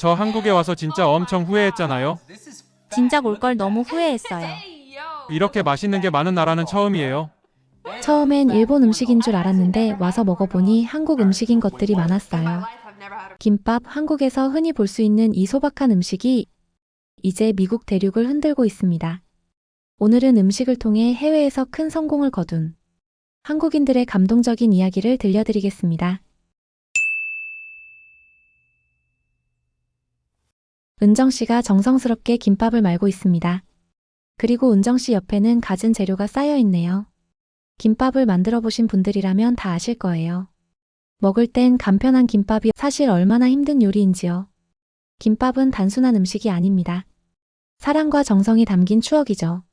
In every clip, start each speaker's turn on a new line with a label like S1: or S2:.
S1: 저 한국에 와서 진짜 엄청 후회했잖아요.
S2: 진작 올 걸 너무 후회했어요.
S1: 이렇게 맛있는 게 많은 나라는 처음이에요.
S3: 처음엔 일본 음식인 줄 알았는데 와서 먹어보니 한국 음식인 것들이 많았어요. 김밥, 한국에서 흔히 볼 수 있는 이 소박한 음식이 이제 미국 대륙을 흔들고 있습니다. 오늘은 음식을 통해 해외에서 큰 성공을 거둔 한국인들의 감동적인 이야기를 들려드리겠습니다. 은정 씨가 정성스럽게 김밥을 말고 있습니다. 그리고 은정 씨 옆에는 갖은 재료가 쌓여 있네요. 김밥을 만들어 보신 분들이라면 다 아실 거예요. 먹을 땐 간편한 김밥이 사실 얼마나 힘든 요리인지요. 김밥은 단순한 음식이 아닙니다. 사랑과 정성이 담긴 추억이죠.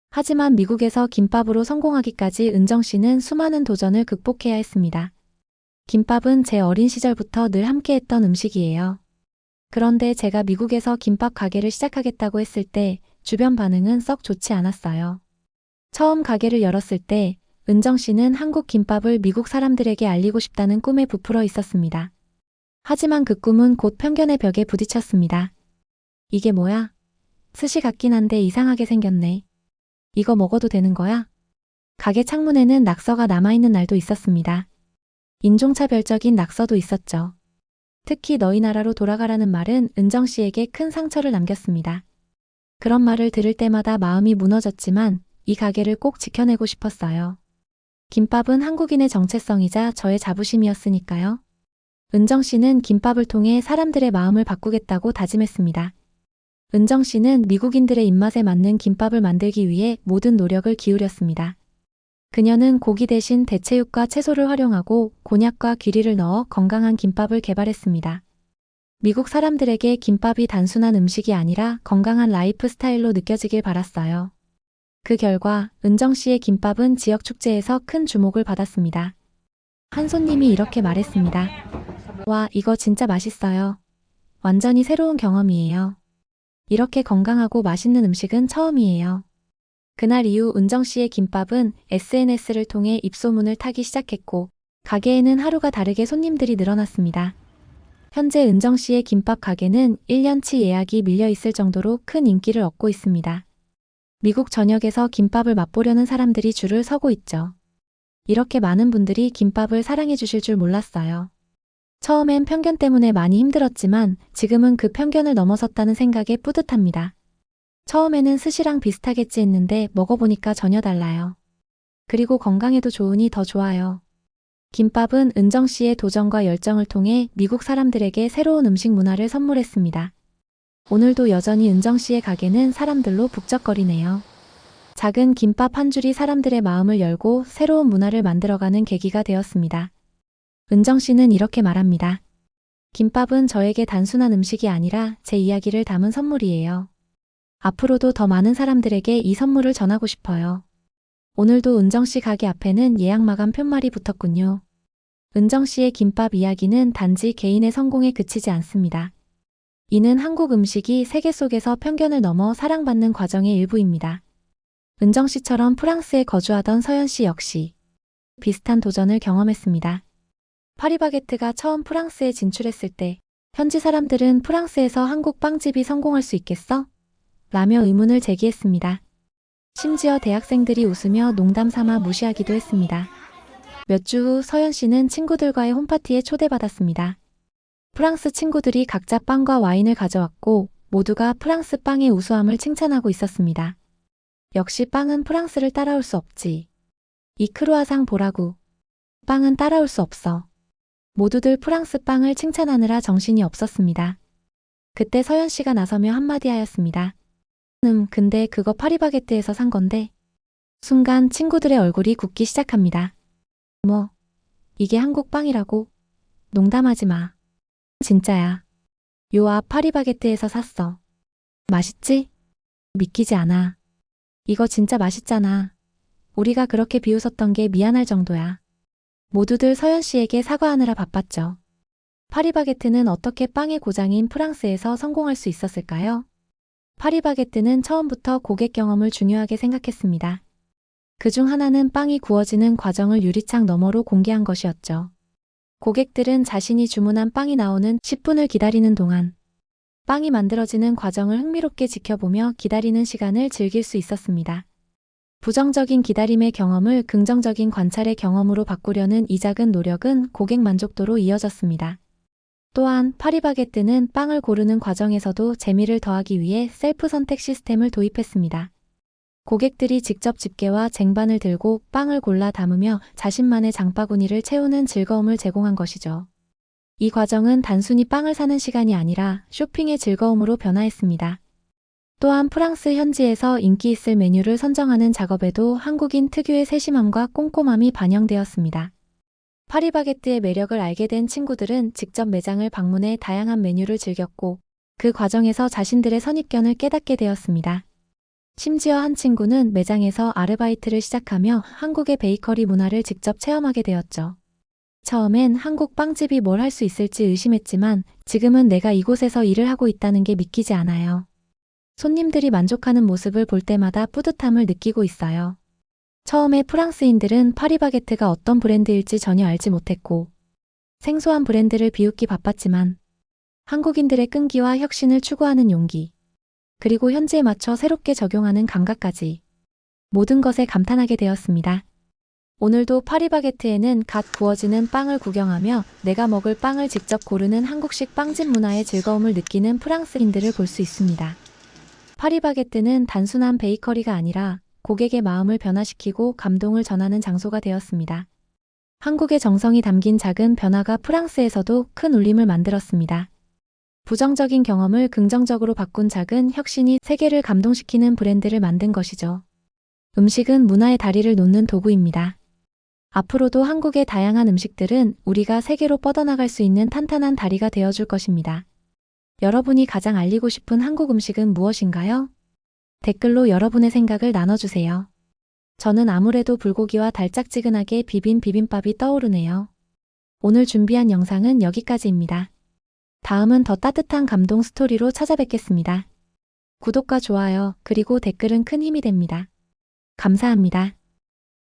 S3: 하지만 미국에서 김밥으로 성공하기까지 은정 씨는 수많은 도전을 극복해야 했습니다. 김밥은 제 어린 시절부터 늘 함께했던 음식이에요. 그런데 제가 미국에서 김밥 가게를 시작하겠다고 했을 때 주변 반응은 썩 좋지 않았어요. 처음 가게를 열었을 때 은정 씨는 한국 김밥을 미국 사람들에게 알리고 싶다는 꿈에 부풀어 있었습니다. 하지만 그 꿈은 곧 편견의 벽에 부딪혔습니다. 이게 뭐야? 스시 같긴 한데 이상하게 생겼네. 이거 먹어도 되는 거야? 가게 창문에는 낙서가 남아있는 날도 있었습니다. 인종차별적인 낙서도 있었죠. 특히 너희 나라로 돌아가라는 말은 은정 씨에게 큰 상처를 남겼습니다. 그런 말을 들을 때마다 마음이 무너졌지만 이 가게를 꼭 지켜내고 싶었어요. 김밥은 한국인의 정체성이자 저의 자부심이었으니까요. 은정 씨는 김밥을 통해 사람들의 마음을 바꾸겠다고 다짐했습니다. 은정 씨는 미국인들의 입맛에 맞는 김밥을 만들기 위해 모든 노력을 기울였습니다. 그녀는 고기 대신 대체육과 채소를 활용하고 곤약과 귀리를 넣어 건강한 김밥을 개발했습니다. 미국 사람들에게 김밥이 단순한 음식이 아니라 건강한 라이프 스타일로 느껴지길 바랐어요. 그 결과 은정 씨의 김밥은 지역 축제에서 큰 주목을 받았습니다. 한 손님이 이렇게 말했습니다. 와, 이거 진짜 맛있어요. 완전히 새로운 경험이에요. 이렇게 건강하고 맛있는 음식은 처음이에요. 그날 이후 은정 씨의 김밥은 SNS를 통해 입소문을 타기 시작했고 가게에는 하루가 다르게 손님들이 늘어났습니다. 현재 은정 씨의 김밥 가게는 1년치 예약이 밀려 있을 정도로 큰 인기를 얻고 있습니다. 미국 전역에서 김밥을 맛보려는 사람들이 줄을 서고 있죠. 이렇게 많은 분들이 김밥을 사랑해 주실 줄 몰랐어요. 처음엔 편견 때문에 많이 힘들었지만 지금은 그 편견을 넘어섰다는 생각에 뿌듯합니다. 처음에는 스시랑 비슷하겠지 했는데 먹어보니까 전혀 달라요. 그리고 건강에도 좋으니 더 좋아요. 김밥은 은정 씨의 도전과 열정을 통해 미국 사람들에게 새로운 음식 문화를 선물했습니다. 오늘도 여전히 은정 씨의 가게는 사람들로 북적거리네요. 작은 김밥 한 줄이 사람들의 마음을 열고 새로운 문화를 만들어가는 계기가 되었습니다. 은정 씨는 이렇게 말합니다. 김밥은 저에게 단순한 음식이 아니라 제 이야기를 담은 선물이에요. 앞으로도 더 많은 사람들에게 이 선물을 전하고 싶어요. 오늘도 은정 씨 가게 앞에는 예약 마감 푯말이 붙었군요. 은정 씨의 김밥 이야기는 단지 개인의 성공에 그치지 않습니다. 이는 한국 음식이 세계 속에서 편견을 넘어 사랑받는 과정의 일부입니다. 은정 씨처럼 프랑스에 거주하던 서연 씨 역시 비슷한 도전을 경험했습니다. 파리바게트가 처음 프랑스에 진출했을 때 현지 사람들은 프랑스에서 한국 빵집이 성공할 수 있겠어? 라며 의문을 제기했습니다. 심지어 대학생들이 웃으며 농담 삼아 무시하기도 했습니다. 몇 주 후 서연 씨는 친구들과의 홈파티에 초대받았습니다. 프랑스 친구들이 각자 빵과 와인을 가져왔고 모두가 프랑스 빵의 우수함을 칭찬하고 있었습니다. 역시 빵은 프랑스를 따라올 수 없지. 이 크루아상 보라고. 빵은 따라올 수 없어. 모두들 프랑스 빵을 칭찬하느라 정신이 없었습니다. 그때 서연 씨가 나서며 한마디 하였습니다. 근데 그거 파리바게뜨에서 산 건데. 순간 친구들의 얼굴이 굳기 시작합니다. 뭐, 이게 한국 빵이라고? 농담하지 마. 진짜야. 요 앞 파리바게뜨에서 샀어. 맛있지? 믿기지 않아. 이거 진짜 맛있잖아. 우리가 그렇게 비웃었던 게 미안할 정도야. 모두들 서연 씨에게 사과하느라 바빴죠. 파리바게뜨는 어떻게 빵의 고장인 프랑스에서 성공할 수 있었을까요? 파리바게뜨는 처음부터 고객 경험을 중요하게 생각했습니다. 그중 하나는 빵이 구워지는 과정을 유리창 너머로 공개한 것이었죠. 고객들은 자신이 주문한 빵이 나오는 10분을 기다리는 동안 빵이 만들어지는 과정을 흥미롭게 지켜보며 기다리는 시간을 즐길 수 있었습니다. 부정적인 기다림의 경험을 긍정적인 관찰의 경험으로 바꾸려는 이 작은 노력은 고객 만족도로 이어졌습니다. 또한 파리바게뜨는 빵을 고르는 과정에서도 재미를 더하기 위해 셀프 선택 시스템을 도입했습니다. 고객들이 직접 집게와 쟁반을 들고 빵을 골라 담으며 자신만의 장바구니를 채우는 즐거움을 제공한 것이죠. 이 과정은 단순히 빵을 사는 시간이 아니라 쇼핑의 즐거움으로 변화했습니다. 또한 프랑스 현지에서 인기 있을 메뉴를 선정하는 작업에도 한국인 특유의 세심함과 꼼꼼함이 반영되었습니다. 파리바게뜨의 매력을 알게 된 친구들은 직접 매장을 방문해 다양한 메뉴를 즐겼고 그 과정에서 자신들의 선입견을 깨닫게 되었습니다. 심지어 한 친구는 매장에서 아르바이트를 시작하며 한국의 베이커리 문화를 직접 체험하게 되었죠. 처음엔 한국 빵집이 뭘 할 수 있을지 의심했지만 지금은 내가 이곳에서 일을 하고 있다는 게 믿기지 않아요. 손님들이 만족하는 모습을 볼 때마다 뿌듯함을 느끼고 있어요. 처음에 프랑스인들은 파리바게뜨가 어떤 브랜드일지 전혀 알지 못했고 생소한 브랜드를 비웃기 바빴지만 한국인들의 끈기와 혁신을 추구하는 용기, 그리고 현지에 맞춰 새롭게 적용하는 감각까지 모든 것에 감탄하게 되었습니다. 오늘도 파리바게뜨에는 갓 구워지는 빵을 구경하며 내가 먹을 빵을 직접 고르는 한국식 빵집 문화의 즐거움을 느끼는 프랑스인들을 볼 수 있습니다. 파리바게뜨는 단순한 베이커리가 아니라 고객의 마음을 변화시키고 감동을 전하는 장소가 되었습니다. 한국의 정성이 담긴 작은 변화가 프랑스에서도 큰 울림을 만들었습니다. 부정적인 경험을 긍정적으로 바꾼 작은 혁신이 세계를 감동시키는 브랜드를 만든 것이죠. 음식은 문화의 다리를 놓는 도구입니다. 앞으로도 한국의 다양한 음식들은 우리가 세계로 뻗어나갈 수 있는 탄탄한 다리가 되어줄 것입니다. 여러분이 가장 알리고 싶은 한국 음식은 무엇인가요? 댓글로 여러분의 생각을 나눠주세요. 저는 아무래도 불고기와 달짝지근하게 비빈 비빔밥이 떠오르네요. 오늘 준비한 영상은 여기까지입니다. 다음은 더 따뜻한 감동 스토리로 찾아뵙겠습니다. 구독과 좋아요, 그리고 댓글은 큰 힘이 됩니다. 감사합니다.